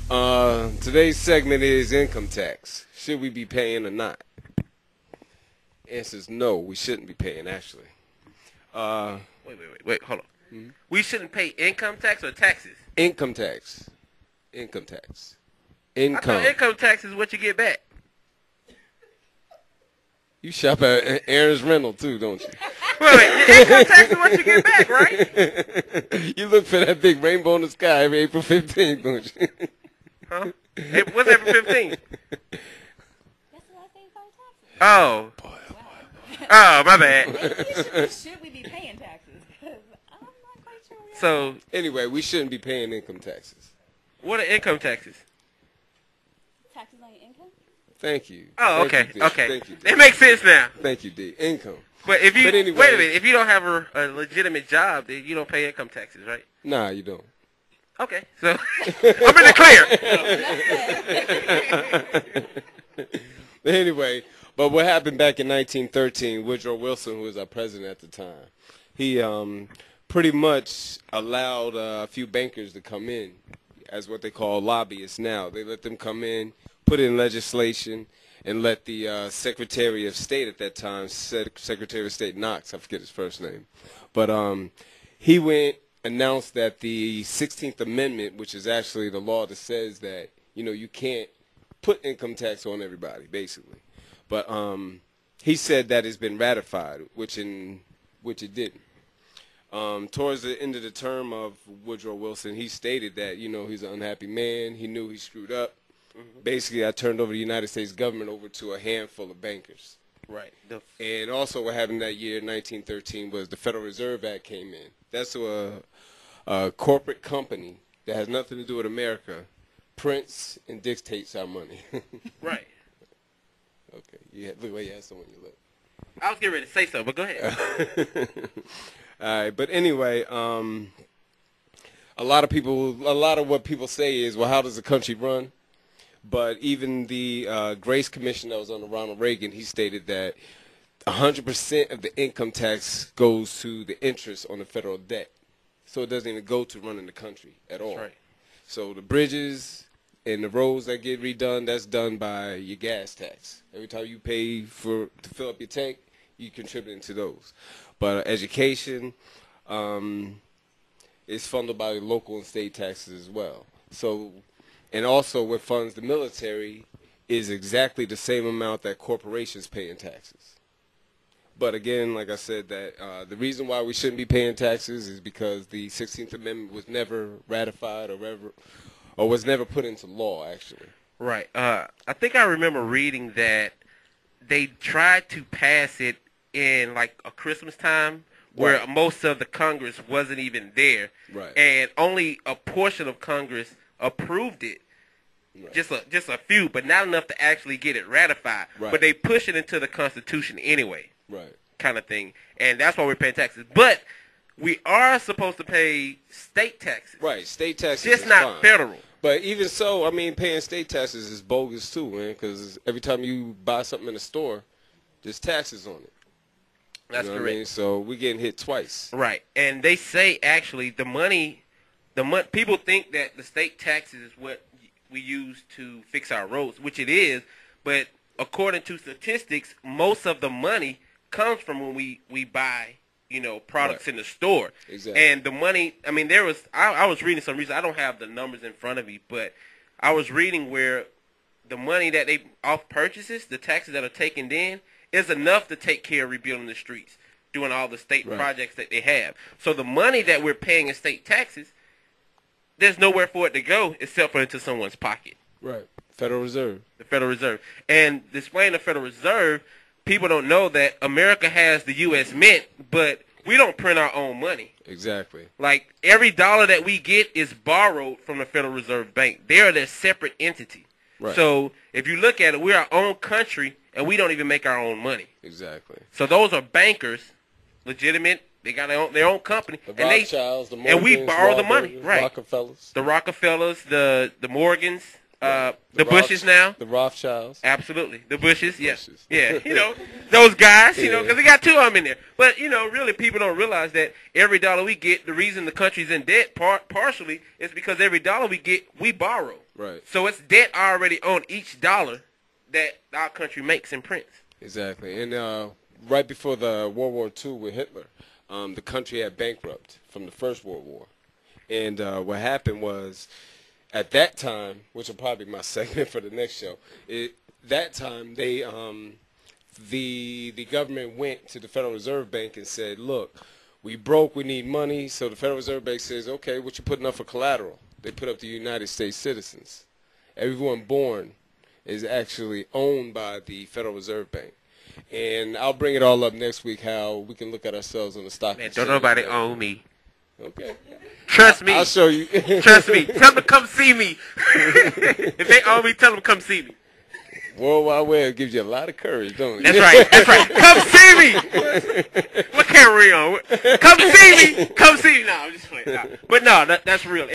Today's segment is income tax. Should we be paying or not? Answer is no, we shouldn't be paying, actually. Wait, hold on. We shouldn't pay income tax or taxes? Income tax. Income tax. I thought income tax is what you get back. You shop at Aaron's Rental, too, don't you? Wait, income tax is what you get back, right? You look for that big rainbow in the sky every April 15th, don't you? Huh? Hey, what's April 15th? That's the last day you pay taxes. Oh. Boy. Oh, my bad. Maybe should we be paying taxes? Because I'm not quite sure we are. So, Anyway, we shouldn't be paying income taxes. what are income taxes? Taxes on your income? Thank you. Oh, Thank okay, you, D. okay. Thank you, D. It makes sense now. Thank you, D. Income. But if you But anyway- wait a minute, if you don't have a legitimate job, then you don't pay income taxes, right? Nah, you don't. Okay, so I'm in the clear. Anyway, but what happened back in 1913, Woodrow Wilson, who was our president at the time, he pretty much allowed a few bankers to come in as what they call lobbyists now. They let them come in, put in legislation, and let the Secretary of State at that time, Secretary of State Knox, I forget his first name, but he announced that the 16th Amendment, which is actually the law that says that, you can't put income tax on everybody, basically. But he said that it's been ratified, which it didn't. Towards the end of the term of Woodrow Wilson, he stated that, he's an unhappy man. He knew he screwed up. Basically, I turned over the United States government over to a handful of bankers. Right. And also what happened that year, 1913, was the Federal Reserve Act came in. That's a corporate company that has nothing to do with America prints and dictates our money. Right. Okay. Yeah, look where you had someone you look. I was getting ready to say so, but go ahead. All right, but anyway, a lot of what people say is, well, how does the country run? But even the Grace Commission that was under Ronald Reagan, he stated that 100% of the income tax goes to the interest on the federal debt. So it doesn't even go to running the country at all. That's right. So the bridges and the roads that get redone, that's done by your gas tax. Every time you pay to fill up your tank, you contribute to those. But education is funded by the local and state taxes as well. So, and also what funds the military is exactly the same amount that corporations pay in taxes. But again, like I said, that the reason why we shouldn't be paying taxes is because the 16th Amendment was never ratified or was never put into law, actually. Right. I think I remember reading that they tried to pass it in like a Christmas time where Right. most of the Congress wasn't even there. Right. And only a portion of Congress approved it. Right. Just a few, but not enough to actually get it ratified. Right. But they push it into the Constitution anyway. Right. Kind of thing. And that's why we're paying taxes. But we are supposed to pay state taxes. Right. State taxes Just is not fine. federal. But even so, I mean, paying state taxes is bogus too, man, because every time you buy something in a store, there's taxes on it. That's You know what correct. I mean? So we're getting hit twice. Right. And they say actually the money people think that the state taxes is what we use to fix our roads, which it is, but according to statistics, most of the money comes from when we buy, products Right. in the store. Exactly. And the money, I mean, I was reading some reason, I don't have the numbers in front of me, but I was reading where the money that they off purchases, the taxes that are taken in, is enough to take care of rebuilding the streets, doing all the state Right. projects that they have. So the money that we're paying in state taxes, there's nowhere for it to go except for into someone's pocket. Right. Federal Reserve. The Federal Reserve. And displaying the Federal Reserve, people don't know that America has the U.S. Mint, but we don't print our own money. Exactly. Like, every dollar that we get is borrowed from the Federal Reserve Bank. They are their separate entity. Right. So if you look at it, we're our own country, and we don't even make our own money. Exactly. So those are bankers, legitimate. They got their own company. The and Rothschilds, the and we Morgans, borrow the money. Wahlburgers, Right. Rockefellers. The Rockefellers, the Morgans, Right. the Bushes now. The Rothschilds. Absolutely. The Bushes, yes. Bushes. Yeah, those guys, Yeah. because we got two of them in there. But, really people don't realize that every dollar we get, the reason the country's in debt partially is because every dollar we get, we borrow. Right. So it's debt already on each dollar that our country makes and prints. Exactly. And right before the World War II with Hitler, the country had bankrupt from the First World War. And what happened was, at that time, which will probably be my segment for the next show, that time they the government went to the Federal Reserve Bank and said, look, we broke, we need money. So the Federal Reserve Bank says, okay, what you putting up for collateral? They put up the United States citizens. Everyone born is actually owned by the Federal Reserve Bank. And I'll bring it all up next week, how we can look at ourselves on the stock Man, exchange. don't nobody own me. Okay. Trust me. I'll show you. Trust me. Tell them to come see me. If they own me, tell them to come see me. World Wide Web gives you a lot of courage, don't it? That's right. That's right. Come see me. What camera are we on? Come see me. Come see me. No, I'm just playing. Nah. But no, that's real.